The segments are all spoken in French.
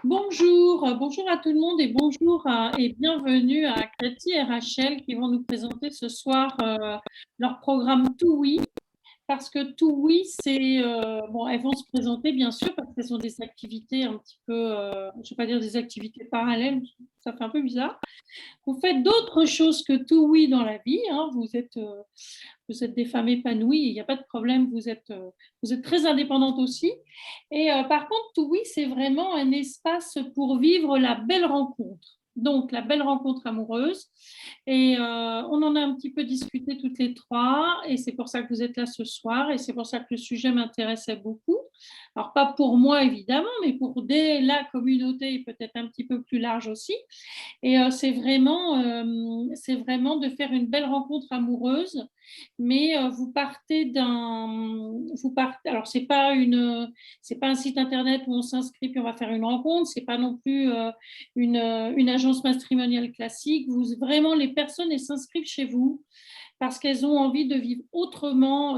Bonjour à tout le monde et et bienvenue à Cathy et Rachel qui vont nous présenter ce soir leur programme TOUI. Parce que TOUI, bon, elles vont se présenter bien sûr parce qu'elles ont des activités un petit peu, je ne vais pas dire des activités parallèles, ça fait un peu bizarre. Vous faites d'autres choses que TOUI dans la vie, hein. Vous êtes des femmes épanouies, il n'y a pas de problème, vous êtes très indépendantes aussi. Et par contre, oui, c'est vraiment un espace pour vivre la belle rencontre. Donc, la belle rencontre amoureuse. Et on en a un petit peu discuté toutes les trois. Et c'est pour ça que vous êtes là ce soir. Et c'est pour ça que le sujet m'intéressait beaucoup. Alors, pas pour moi, évidemment, mais pour la communauté et peut-être un petit peu plus large aussi. Et c'est vraiment de faire une belle rencontre amoureuse, mais alors c'est pas un site internet où on s'inscrit puis on va faire une rencontre, c'est pas non plus une agence matrimoniale classique. Vraiment, les personnes, elles s'inscrivent chez vous parce qu'elles ont envie de vivre autrement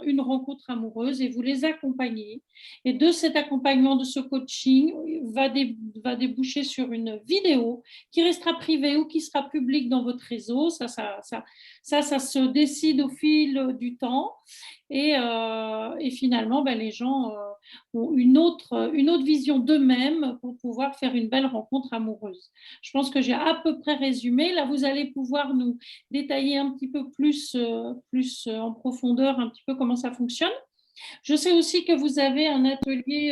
une rencontre amoureuse et vous les accompagnez. Et de cet accompagnement, de ce coaching, va déboucher sur une vidéo qui restera privée ou qui sera publique dans votre réseau. Ça se décide au fil du temps. Et finalement, ben, les gens ont une autre vision d'eux-mêmes pour pouvoir faire une belle rencontre amoureuse. Je pense que j'ai à peu près résumé. Là, vous allez pouvoir nous détailler un petit peu plus en profondeur un petit peu comment ça fonctionne. Je sais aussi que vous avez un atelier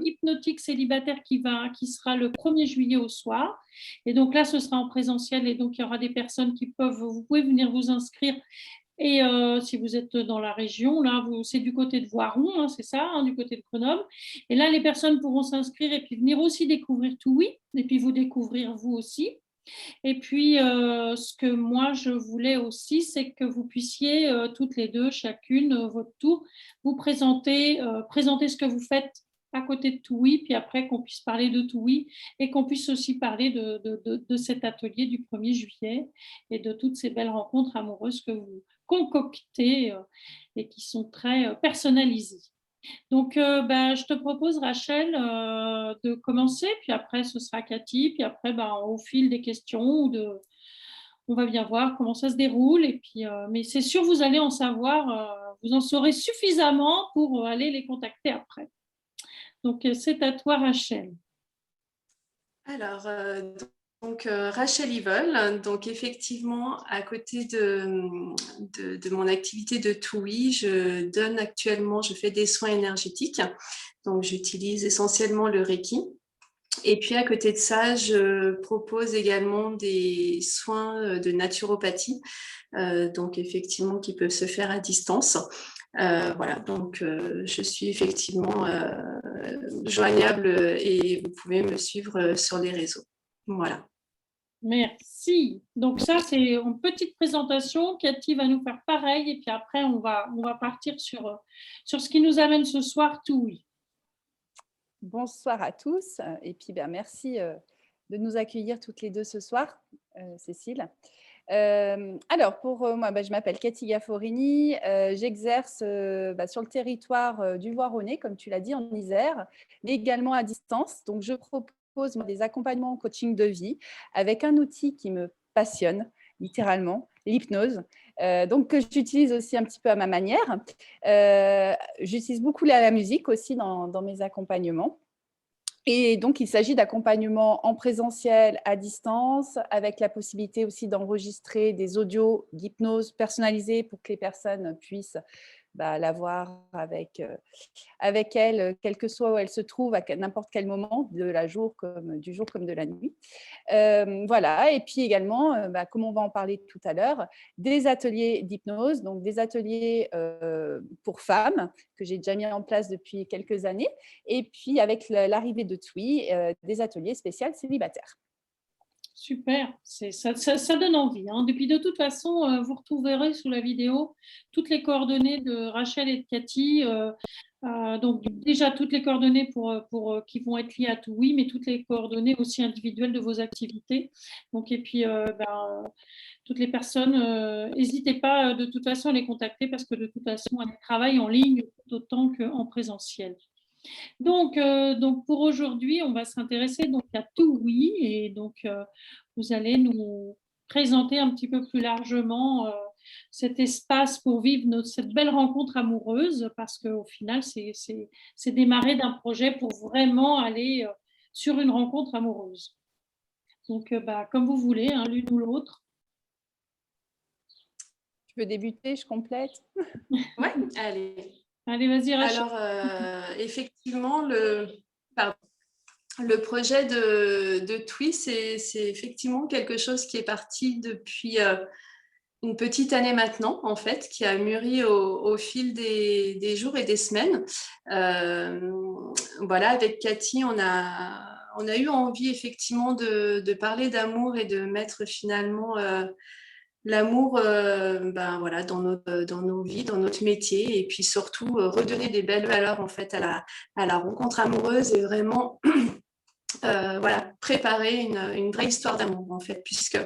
hypnotique célibataire qui sera le 1er juillet au soir. Et donc là, ce sera en présentiel et donc il y aura des personnes vous pouvez venir vous inscrire. Et si vous êtes dans la région, là, c'est du côté de Voiron, hein, c'est ça, hein, du côté de Grenoble. Et là, les personnes pourront s'inscrire et puis venir aussi découvrir TOUI et puis vous découvrir vous aussi. Et puis, ce que moi, je voulais aussi, c'est que vous puissiez toutes les deux, chacune, votre tour, présenter ce que vous faites à côté de TOUI, puis après qu'on puisse parler de TOUI et qu'on puisse aussi parler de cet atelier du 1er juillet et de toutes ces belles rencontres amoureuses que vous concoctez et qui sont très personnalisées. Donc, ben, je te propose, Rachel, de commencer, puis après, ce sera Cathy, puis après, ben, au fil des questions, on va bien voir comment ça se déroule. Et puis, mais c'est sûr, vous allez en savoir, vous en saurez suffisamment pour aller les contacter après. Donc, c'est à toi, Rachel. Alors, Rachel Yvol, donc effectivement, à côté de mon activité de TOUI, je fais des soins énergétiques. Donc, j'utilise essentiellement le Reiki. Et puis, à côté de ça, je propose également des soins de naturopathie, donc effectivement, qui peuvent se faire à distance. Voilà, donc je suis effectivement joignable et vous pouvez me suivre sur les réseaux. Voilà. Merci. Donc ça, c'est une petite présentation. Cathy va nous faire pareil et puis après, on va partir sur ce qui nous amène ce soir, TOUI. Bonsoir à tous et puis merci de nous accueillir toutes les deux ce soir, Cécile. Alors, pour moi, je m'appelle Cathy Gafforini, j'exerce sur le territoire du Voironnais, comme tu l'as dit, en Isère, mais également à distance. Donc, je propose des accompagnements en coaching de vie avec un outil qui me passionne, littéralement, l'hypnose, donc que j'utilise aussi un petit peu à ma manière. J'utilise beaucoup la musique aussi dans mes accompagnements. Et donc, il s'agit d'accompagnement en présentiel, à distance, avec la possibilité aussi d'enregistrer des audios d'hypnose personnalisés pour que les personnes puissent l'avoir avec elles, quel que soit où elles se trouvent, à n'importe quel moment du jour comme de la nuit. Voilà, et puis également, comme on va en parler tout à l'heure, des ateliers d'hypnose, donc des ateliers pour femmes que j'ai déjà mis en place depuis quelques années, et puis avec l'arrivée de TOUI, des ateliers spéciaux célibataires. Super, ça donne envie, hein. Depuis de toute façon, vous retrouverez sous la vidéo toutes les coordonnées de Rachel et de Cathy. Donc déjà toutes les coordonnées qui vont être liées à TOUI, mais toutes les coordonnées aussi individuelles de vos activités. Donc et puis toutes les personnes, n'hésitez pas de toute façon à les contacter parce que de toute façon elles travaillent en ligne tout autant qu'en présentiel. Donc pour aujourd'hui, on va s'intéresser donc à TUI et donc vous allez nous présenter un petit peu plus largement cet espace pour vivre cette belle rencontre amoureuse parce qu'au final, c'est démarrer d'un projet pour vraiment aller sur une rencontre amoureuse. Donc, comme vous voulez, hein, l'une ou l'autre. Tu veux débuter, je complète. Ouais, allez. Allez, vas-y, Rachel. Alors, effectivement, le projet de TUI, c'est effectivement quelque chose qui est parti depuis une petite année maintenant, en fait, qui a mûri au fil des jours et des semaines. Voilà, avec Cathy, on a eu envie effectivement de parler d'amour et de mettre finalement l'amour voilà, dans nos vies, dans notre métier, et puis surtout redonner des belles valeurs en fait à la rencontre amoureuse et vraiment voilà, préparer une vraie histoire d'amour en fait, puisque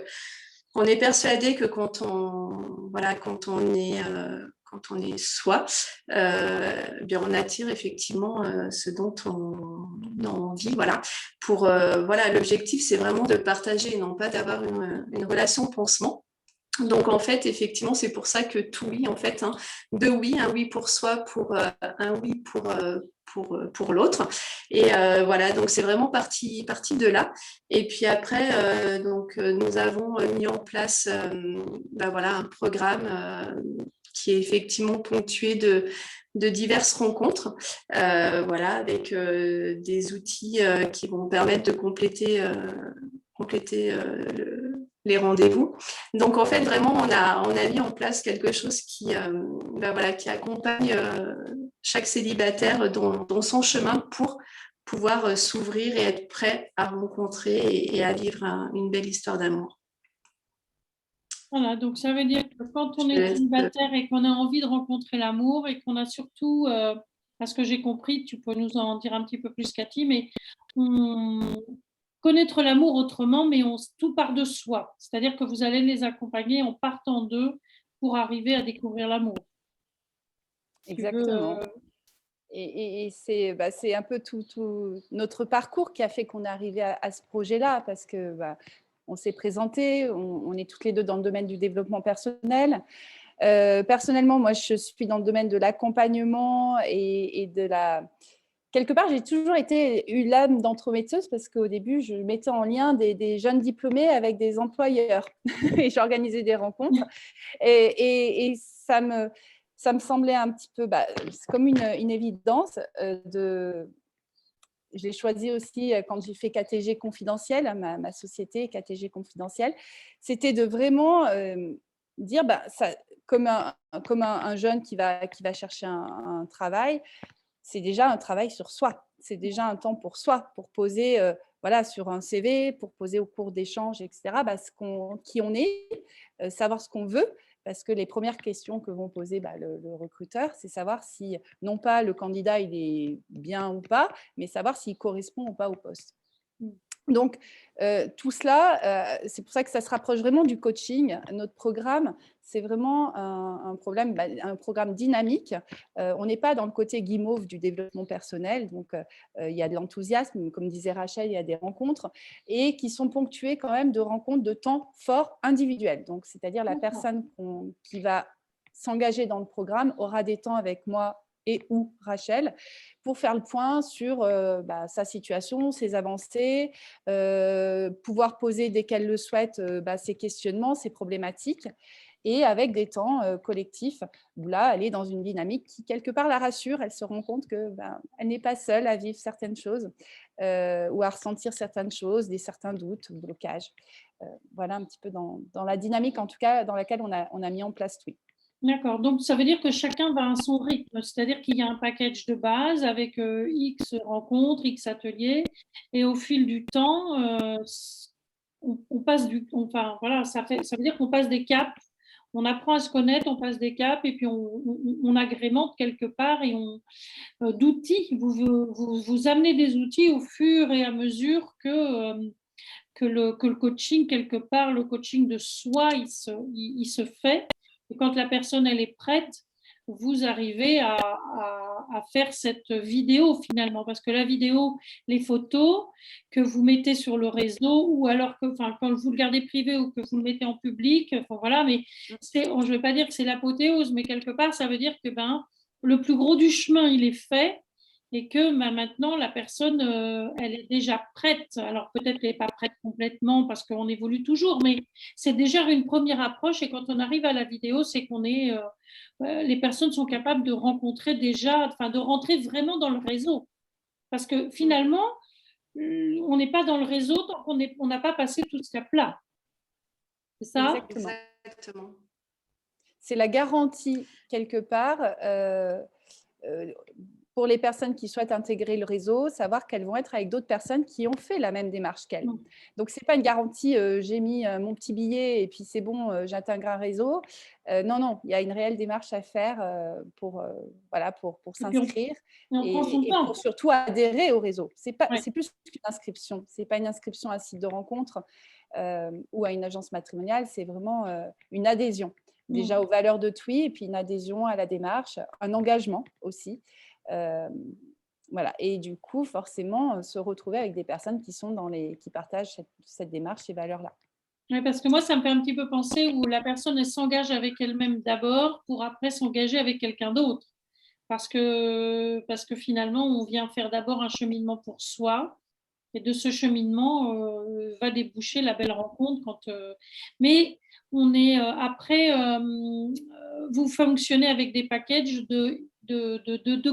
on est persuadé que quand on est soi, bien on attire effectivement ce dont on a envie. Voilà. Voilà, l'objectif, c'est vraiment de partager, non pas d'avoir une relation pansement. Donc en fait, effectivement, c'est pour ça que tout oui, en fait, hein, deux oui, un oui pour soi, un oui pour l'autre. Et voilà, donc c'est vraiment parti de là. Et puis après, nous avons mis en place voilà, un programme qui est effectivement ponctué de diverses rencontres, voilà, avec des outils qui vont permettre de compléter les rendez-vous. Donc en fait, vraiment, on a mis en place quelque chose qui accompagne chaque célibataire dans son chemin pour pouvoir s'ouvrir et être prêt à rencontrer et à vivre une belle histoire d'amour. Voilà, donc ça veut dire que quand on est célibataire et qu'on a envie de rencontrer l'amour et qu'on a surtout, à ce que j'ai compris, tu peux nous en dire un petit peu plus, Cathy, mais connaître l'amour autrement, mais tout part de soi. C'est-à-dire que vous allez les accompagner en partant d'eux pour arriver à découvrir l'amour. Exactement. Et c'est un peu tout notre parcours qui a fait qu'on est arrivé à ce projet-là, parce que on s'est présenté, on est toutes les deux dans le domaine du développement personnel. Personnellement, moi, je suis dans le domaine de l'accompagnement et de la... Quelque part, j'ai toujours eu l'âme d'entremetteuse parce qu'au début, je mettais en lien des jeunes diplômés avec des employeurs et j'organisais des rencontres. Et ça me semblait un petit peu comme une évidence je l'ai choisi aussi quand j'ai fait KTG Confidentiel, ma société KTG Confidentiel. C'était de vraiment dire, comme un jeune qui va chercher un travail, c'est déjà un travail sur soi. C'est déjà un temps pour soi, pour poser voilà, sur un CV, pour poser au cours d'échanges, etc., qui on est, savoir ce qu'on veut. Parce que les premières questions que vont poser le recruteur, c'est savoir si, non pas le candidat il est bien ou pas, mais savoir s'il correspond ou pas au poste. Donc, tout cela, c'est pour ça que ça se rapproche vraiment du coaching. Notre programme, c'est vraiment un programme dynamique. On n'est pas dans le côté guimauve du développement personnel. Donc, il y a de l'enthousiasme, comme disait Rachel, il y a des rencontres, et qui sont ponctuées quand même de rencontres de temps forts individuels. Donc, c'est-à-dire la personne qui va s'engager dans le programme aura des temps avec moi et ou Rachel, pour faire le point sur sa situation, ses avancées, pouvoir poser dès qu'elle le souhaite ses questionnements, ses problématiques, et avec des temps collectifs où là, elle est dans une dynamique qui, quelque part, la rassure. Elle se rend compte qu'elle n'est pas seule à vivre certaines choses ou à ressentir certaines choses, certains doutes ou blocages. Voilà un petit peu dans la dynamique, en tout cas, dans laquelle on a mis en place TUI. D'accord, donc ça veut dire que chacun va à son rythme, c'est-à-dire qu'il y a un package de base avec X rencontres, X ateliers, et au fil du temps, on passe enfin voilà, ça veut dire qu'on passe des caps, on apprend à se connaître, on passe des caps, et puis on agrémente quelque part, et d'outils, vous amenez des outils au fur et à mesure que le coaching, quelque part, le coaching de soi, il se fait. Et quand la personne elle est prête, vous arrivez à faire cette vidéo finalement. Parce que la vidéo, les photos que vous mettez sur le réseau, ou alors que, enfin, quand vous le gardez privé ou que vous le mettez en public, enfin, voilà, mais je ne vais pas dire que c'est l'apothéose, mais quelque part, ça veut dire que le plus gros du chemin, il est fait et que maintenant, la personne, elle est déjà prête. Alors peut-être qu'elle n'est pas prête complètement parce qu'on évolue toujours, mais c'est déjà une première approche. Et quand on arrive à la vidéo, c'est qu'on est, les personnes sont capables de rencontrer déjà, enfin de rentrer vraiment dans le réseau. Parce que finalement, on n'est pas dans le réseau tant qu'on n'a pas passé tout ce cap-là. C'est ça? Exactement. Exactement. C'est la garantie, quelque part, pour les personnes qui souhaitent intégrer le réseau, savoir qu'elles vont être avec d'autres personnes qui ont fait la même démarche qu'elles. Donc, ce n'est pas une garantie, j'ai mis mon petit billet et puis c'est bon, j'intègre un réseau. Non, non, il y a une réelle démarche à faire pour s'inscrire on prend son et temps. pour surtout adhérer au réseau. C'est Ouais. plus qu'une inscription. Ce n'est pas une inscription à un site de rencontre ou à une agence matrimoniale, c'est vraiment une adhésion. Déjà aux valeurs de TWI et puis une adhésion à la démarche, un engagement aussi. Voilà. Et du coup, forcément, se retrouver avec des personnes qui partagent cette démarche, ces valeurs-là. Oui, parce que moi, ça me fait un petit peu penser où la personne, elle s'engage avec elle-même d'abord pour après s'engager avec quelqu'un d'autre. Parce que finalement, on vient faire d'abord un cheminement pour soi. Et de ce cheminement va déboucher la belle rencontre. Mais on est après, vous fonctionnez avec des packages de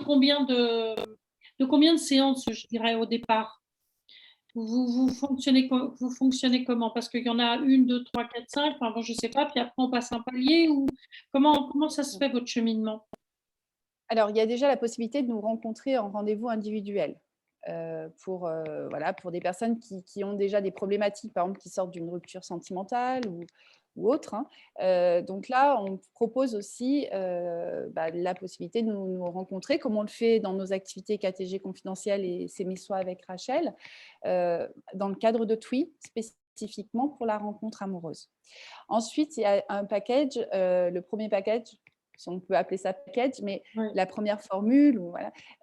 combien de séances, je dirais, au départ? Vous fonctionnez comment? Parce qu'il y en a 1, 2, 3, 4, 5, enfin bon, je ne sais pas, puis après on passe un palier, ou comment ça se fait votre cheminement? Alors, il y a déjà la possibilité de nous rencontrer en rendez-vous individuel pour des personnes qui ont déjà des problématiques, par exemple, qui sortent d'une rupture sentimentale ou autre. Donc là, on propose aussi la possibilité de nous rencontrer, comme on le fait dans nos activités KTG confidentielles et Sémissois avec Rachel, dans le cadre de TWI, spécifiquement pour la rencontre amoureuse. Ensuite, il y a un package, le premier package, si on peut appeler ça package, mais la première formule,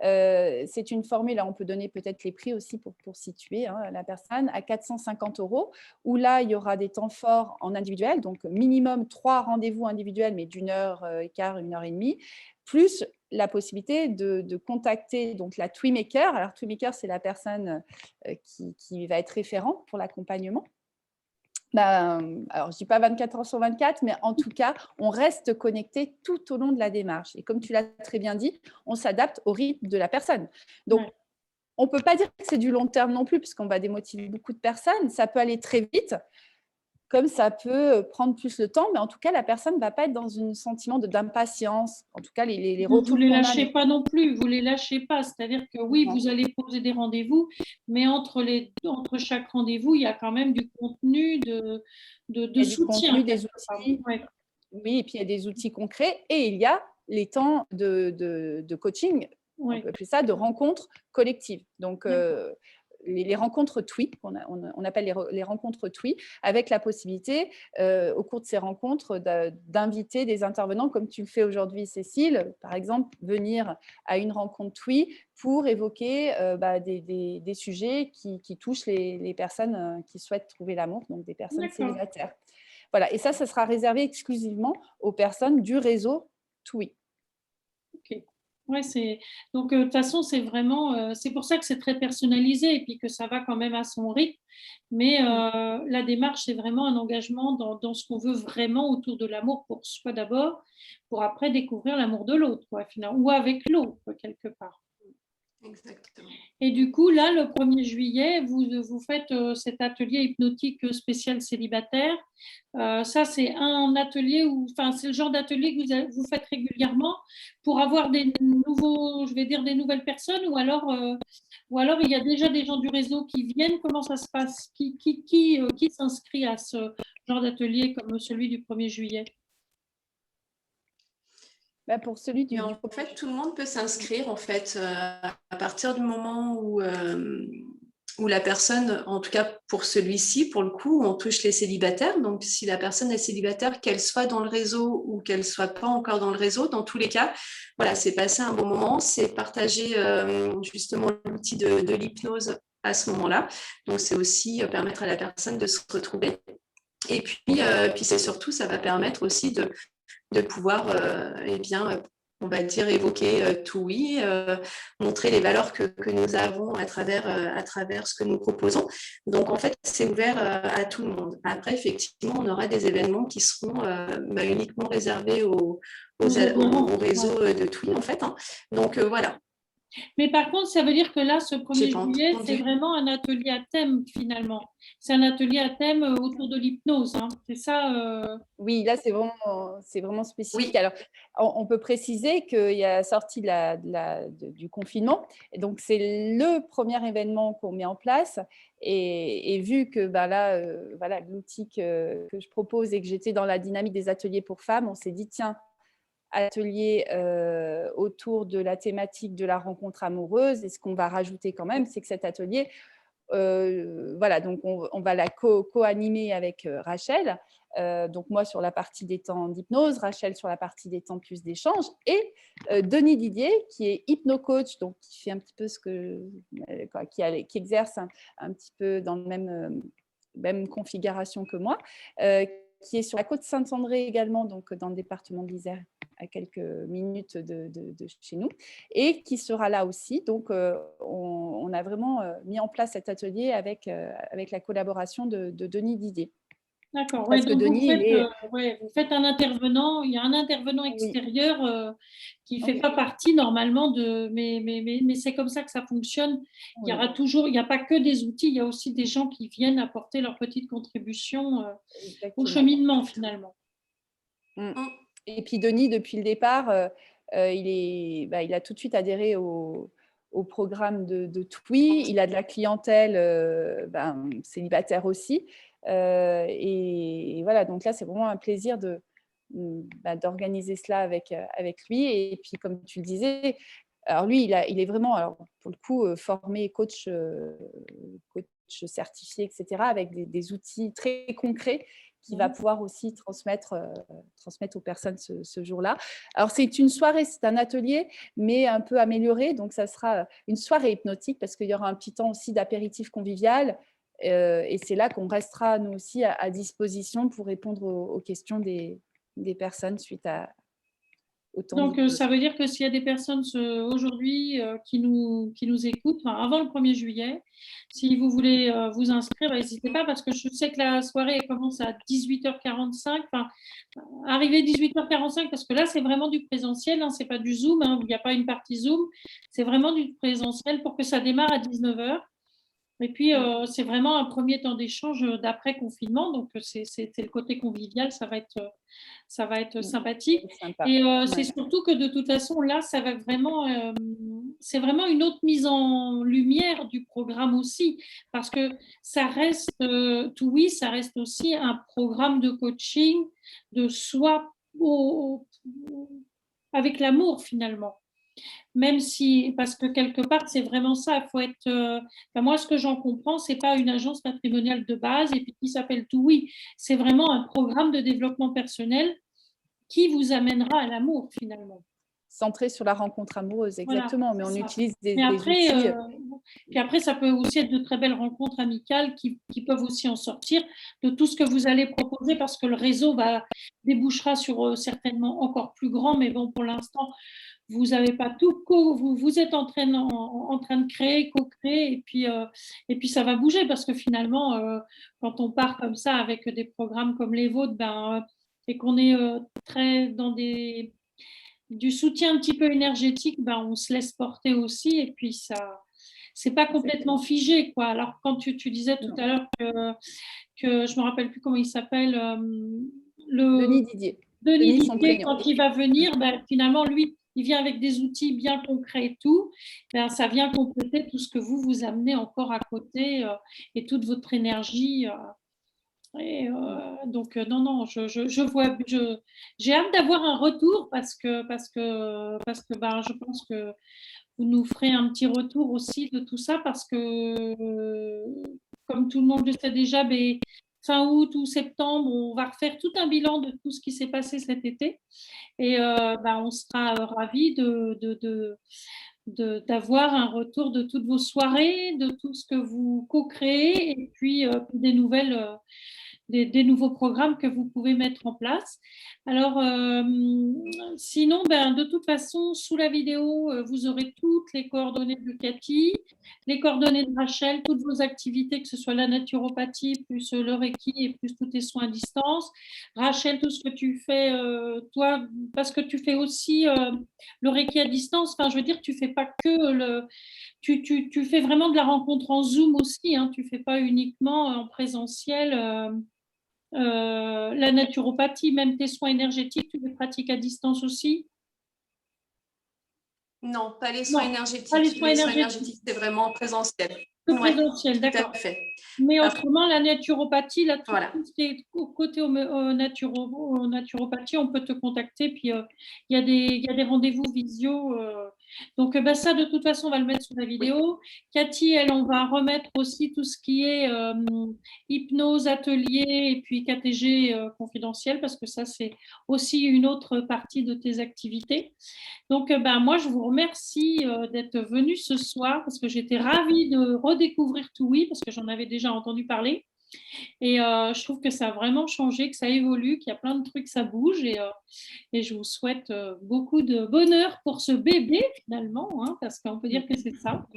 c'est une formule, là on peut donner peut-être les prix aussi pour situer la personne, à 450 €, où là il y aura des temps forts en individuel, donc minimum 3 rendez-vous individuels, mais d'1h15, 1h30, plus la possibilité de contacter donc la TWImaker. Alors TWImaker, c'est la personne qui va être référent pour l'accompagnement. Alors, je ne dis pas 24 heures sur 24, mais en tout cas, on reste connecté tout au long de la démarche. Et comme tu l'as très bien dit, on s'adapte au rythme de la personne. Donc, on ne peut pas dire que c'est du long terme non plus, puisqu'on va démotiver beaucoup de personnes. Ça peut aller très vite, comme ça peut prendre plus le temps, mais en tout cas, la personne ne va pas être dans un sentiment d'impatience. En tout cas, les retours vous ne les lâchez pas non plus, vous ne les lâchez pas. C'est-à-dire que oui, vous allez poser des rendez-vous, mais entre chaque rendez-vous, il y a quand même du contenu, de soutien. Du contenu, des outils. Oui, et puis il y a des outils concrets et il y a les temps de coaching, on peut appeler ça de rencontres collectives. Donc, les rencontres TWI, on appelle les rencontres TWI, avec la possibilité, au cours de ces rencontres, d'inviter des intervenants, comme tu le fais aujourd'hui, Cécile, par exemple, venir à une rencontre TWI pour évoquer des sujets qui touchent les personnes qui souhaitent trouver l'amour, donc des personnes célibataires. Voilà, et ça sera réservé exclusivement aux personnes du réseau TWI. Ok. Ouais, donc de toute façon, c'est vraiment, c'est pour ça que c'est très personnalisé et puis que ça va quand même à son rythme. Mais la démarche, c'est vraiment un engagement dans ce qu'on veut vraiment autour de l'amour pour soi d'abord, pour après découvrir l'amour de l'autre, finalement, ou avec l'autre, quelque part. Exactement. Et du coup, là, le 1er juillet, vous faites cet atelier hypnotique spécial célibataire. Ça, c'est un atelier c'est le genre d'atelier que vous faites régulièrement pour avoir des nouvelles personnes, ou alors il y a déjà des gens du réseau qui viennent. Comment ça se passe? Qui s'inscrit à ce genre d'atelier comme celui du 1er juillet? Pour celui en fait, tout le monde peut s'inscrire, en fait, à partir du moment où où la personne, en tout cas pour celui-ci, pour le coup, on touche les célibataires. Donc, si la personne est célibataire, qu'elle soit dans le réseau ou qu'elle soit pas encore dans le réseau, dans tous les cas, voilà, c'est passer un bon moment, c'est partager justement l'outil de l'hypnose à ce moment-là. Donc, c'est aussi permettre à la personne de se retrouver. Et puis c'est surtout, ça va permettre aussi de pouvoir, eh bien, on va dire, évoquer tout oui, montrer les valeurs que nous avons à travers ce que nous proposons. Donc, en fait, c'est ouvert à tout le monde. Après, effectivement, on aura des événements qui seront uniquement réservés au réseau de TWI, en fait. Hein. Donc, voilà. Mais par contre, ça veut dire que là, ce 1er juillet, c'est entendu. vraiment un atelier à thème finalement. C'est un atelier à thème autour de l'hypnose. Hein. C'est ça Oui, là, c'est vraiment spécifique. Oui. Alors, on peut préciser qu'il y a sorti du confinement. Et donc, c'est le premier événement qu'on met en place. Et vu que là, voilà, l'outil que je propose et que j'étais dans la dynamique des ateliers pour femmes, on s'est dit, tiens, atelier autour de la thématique de la rencontre amoureuse. Et ce qu'on va rajouter quand même, c'est que cet atelier, voilà, donc on va la co-animer avec Rachel. Donc moi sur la partie des temps d'hypnose, Rachel sur la partie des temps plus d'échange, et Denis Didier qui est hypno-coach, donc qui fait un petit peu ce que qui exerce un petit peu dans le même configuration que moi, qui est sur la côte Saint-André également, donc dans le département de l'Isère, à quelques minutes de chez nous, et qui sera là aussi. Donc, on a vraiment mis en place cet atelier avec la collaboration de Denis Didier. D'accord. Parce que Denis, vous faites un intervenant, il y a un intervenant extérieur qui ne fait pas partie normalement de. Mais c'est comme ça que ça fonctionne. Il y aura toujours, il n'y a pas que des outils, il y a aussi des gens qui viennent apporter leur petite contribution au cheminement finalement. Et puis Denis, depuis le départ, il a tout de suite adhéré au programme de TWI. Il a de la clientèle célibataire aussi. Et voilà, donc là, c'est vraiment un plaisir d'organiser cela avec lui. Et puis, comme tu le disais, alors lui, il est vraiment, alors, pour le coup, formé coach certifié, etc., avec des outils très concrets qui va pouvoir aussi transmettre aux personnes ce jour-là. Alors, c'est une soirée, c'est un atelier, mais un peu amélioré. Donc, ça sera une soirée hypnotique parce qu'il y aura un petit temps aussi d'apéritif convivial. Et c'est là qu'on restera, nous aussi, à disposition pour répondre aux questions des personnes suite à autant. Donc, ça veut dire que s'il y a des personnes aujourd'hui qui nous écoutent, avant le 1er juillet, si vous voulez vous inscrire, n'hésitez pas parce que je sais que la soirée commence à 18h45. Arrivez 18h45 parce que là, c'est vraiment du présentiel, hein, ce n'est pas du Zoom, hein, il n'y a pas une partie Zoom, c'est vraiment du présentiel pour que ça démarre à 19h. Et puis, c'est vraiment un premier temps d'échange d'après-confinement. Donc, c'est le côté convivial, ça va être sympathique. Et c'est surtout que de toute façon, là, ça va vraiment, c'est vraiment une autre mise en lumière du programme aussi. Parce que ça reste, oui, ça reste aussi un programme de coaching de soi avec l'amour finalement. Même si, parce que quelque part, c'est vraiment ça, il faut être, moi, ce que j'en comprends, c'est pas une agence patrimoniale de base et puis qui s'appelle TWI, c'est vraiment un programme de développement personnel qui vous amènera à l'amour, finalement. Centré sur la rencontre amoureuse, exactement, voilà, mais on utilise des outils. Puis après, ça peut aussi être de très belles rencontres amicales qui peuvent aussi en sortir de tout ce que vous allez proposer parce que le réseau débouchera sur certainement encore plus grand, mais bon, pour l'instant, vous n'avez pas tout, vous êtes en train de créer, co-créer, et puis ça va bouger parce que finalement, quand on part comme ça avec des programmes comme les vôtres, et qu'on est très dans du soutien un petit peu énergétique, on se laisse porter aussi, et puis ça, c'est pas complètement figé, quoi. Alors quand tu disais tout à l'heure que je me rappelle plus comment il s'appelle, Denis Didier. Denis Didier, quand il va venir, finalement, lui, il vient avec des outils bien concrets et tout. Ça vient compléter tout ce que vous amenez encore à côté et toute votre énergie. Donc, non, je vois, j'ai hâte d'avoir un retour parce que je pense que vous nous ferez un petit retour aussi de tout ça parce que, comme tout le monde le sait déjà, ben, fin août ou septembre, on va refaire tout un bilan de tout ce qui s'est passé cet été. Et ben, on sera ravis d'avoir un retour de toutes vos soirées, de tout ce que vous co-créez et puis des nouvelles, des nouveaux programmes que vous pouvez mettre en place. Alors, sinon, ben, de toute façon, sous la vidéo, vous aurez toutes les coordonnées de Cathy, les coordonnées de Rachel, toutes vos activités, que ce soit la naturopathie, plus le Reiki et plus tous tes soins à distance. Rachel, tout ce que tu fais, toi, parce que tu fais aussi le Reiki à distance, enfin, je veux dire, tu fais pas que le... Tu fais vraiment de la rencontre en Zoom aussi, hein, tu fais pas uniquement en présentiel. La naturopathie, même tes soins énergétiques, tu les pratiques à distance aussi? Non, pas les soins énergétiques. Pas les soins énergétiques, c'est vraiment en présentiel. Le présentiel, d'accord. Tout à fait. Mais autrement, la naturopathie, là, tout Voilà. ce qui est côté naturopathie, on peut te contacter. Puis, il y a des rendez-vous visio. Donc, ben, ça, de toute façon, on va le mettre sur la vidéo. Cathy, elle, on va remettre aussi tout ce qui est hypnose, atelier et puis KTG confidentiel, parce que ça, c'est aussi une autre partie de tes activités. Donc, ben, moi, je vous remercie d'être venu ce soir parce que j'étais ravie de redécouvrir Toui parce que j'en avais déjà entendu parler. Et je trouve que ça a vraiment changé, que ça évolue, qu'il y a plein de trucs, ça bouge. Et je vous souhaite beaucoup de bonheur pour ce bébé, finalement, hein, parce qu'on peut dire que c'est ça.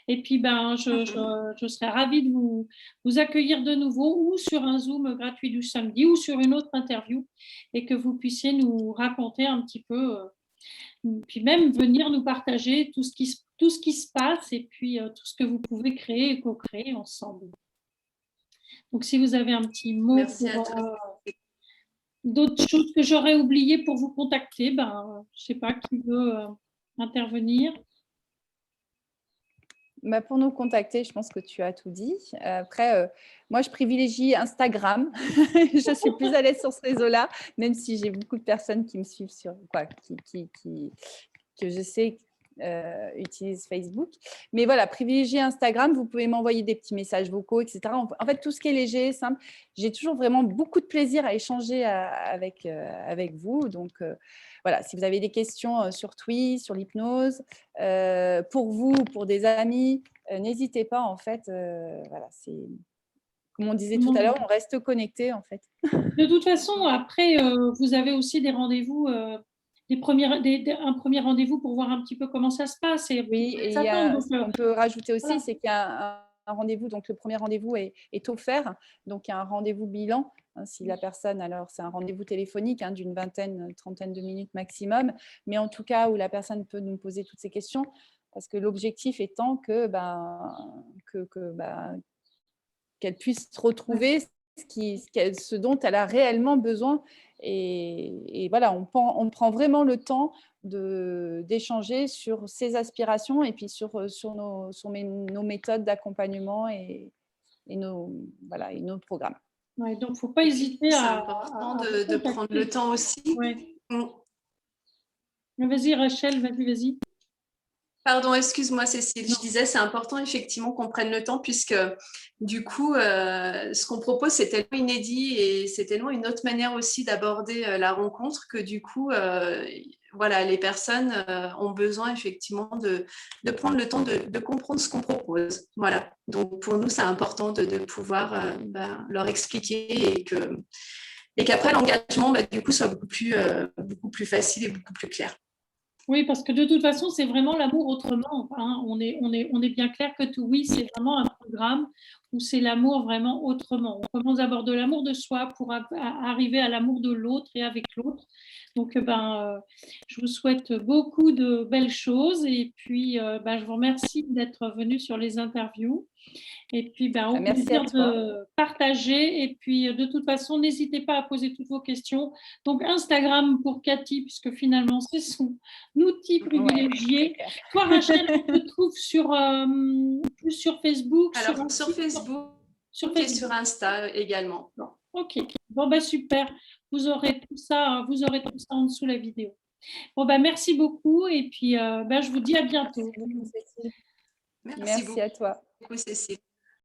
Et puis, ben, je serais ravie de vous accueillir de nouveau ou sur un Zoom gratuit du samedi ou sur une autre interview et que vous puissiez nous raconter un petit peu puis même venir nous partager tout ce qui se passe et puis tout ce que vous pouvez créer et co-créer ensemble. Donc, si vous avez un petit mot pour d'autres choses que j'aurais oubliées pour vous contacter, ben, je ne sais pas qui veut intervenir. Bah, pour nous contacter, je pense que tu as tout dit. Après, moi, je privilégie Instagram. Je suis plus à l'aise sur ce réseau-là, même si j'ai beaucoup de personnes qui me suivent sur quoi, que je sais utilisent Facebook. Mais voilà, privilégiez Instagram. Vous pouvez m'envoyer des petits messages vocaux, etc. En fait, tout ce qui est léger, simple. J'ai toujours vraiment beaucoup de plaisir à échanger avec vous. Donc, voilà, si vous avez des questions sur Toui, sur l'hypnose, pour vous, pour des amis, n'hésitez pas. En fait, voilà, c'est comme on disait tout à l'heure, on reste connecté en fait. De toute façon, après, vous avez aussi des rendez-vous, un premier rendez-vous pour voir un petit peu comment ça se passe. Et oui, et ce qu'on peut rajouter aussi, c'est qu'il y a un rendez-vous. Donc, le premier rendez-vous est offert. Donc, il y a un rendez-vous bilan. Si la personne, alors c'est un rendez-vous téléphonique d'une vingtaine, trentaine de minutes maximum, mais en tout cas où la personne peut nous poser toutes ces questions, parce que l'objectif étant qu'elle puisse retrouver ce dont elle a réellement besoin. Et voilà, on prend vraiment le temps d'échanger sur ses aspirations et puis sur nos méthodes d'accompagnement et nos programmes. Ouais, donc, il ne faut pas hésiter à important de prendre le temps aussi. Ouais. Vas-y, Rachel, vas-y. Pardon, excuse-moi Cécile, je disais c'est important effectivement qu'on prenne le temps puisque du coup ce qu'on propose c'est tellement inédit et c'est tellement une autre manière aussi d'aborder la rencontre que du coup voilà, les personnes ont besoin effectivement de prendre le temps de comprendre ce qu'on propose. Voilà, donc pour nous c'est important de pouvoir leur expliquer et qu'après l'engagement du coup soit beaucoup plus facile et beaucoup plus clair. Oui, parce que de toute façon, c'est vraiment l'amour autrement. Hein. On est bien clair que Toui, c'est vraiment un programme où c'est l'amour vraiment autrement. On commence d'abord de l'amour de soi pour arriver à l'amour de l'autre et avec l'autre. Donc, je vous souhaite beaucoup de belles choses et puis je vous remercie d'être venu sur les interviews. Et puis, au plaisir de partager. Et puis, de toute façon, n'hésitez pas à poser toutes vos questions. Donc, Instagram pour Cathy, puisque finalement, c'est son outil privilégié. Ouais. Toi, Rachel, on te trouve plus sur Facebook. Alors, sur Facebook et sur Insta également. Ok. Bon, super. Vous aurez tout ça en dessous de la vidéo. Bon, ben, merci beaucoup et puis je vous dis à bientôt. Merci beaucoup, Cécile. Merci Merci à toi. beaucoup, Cécile.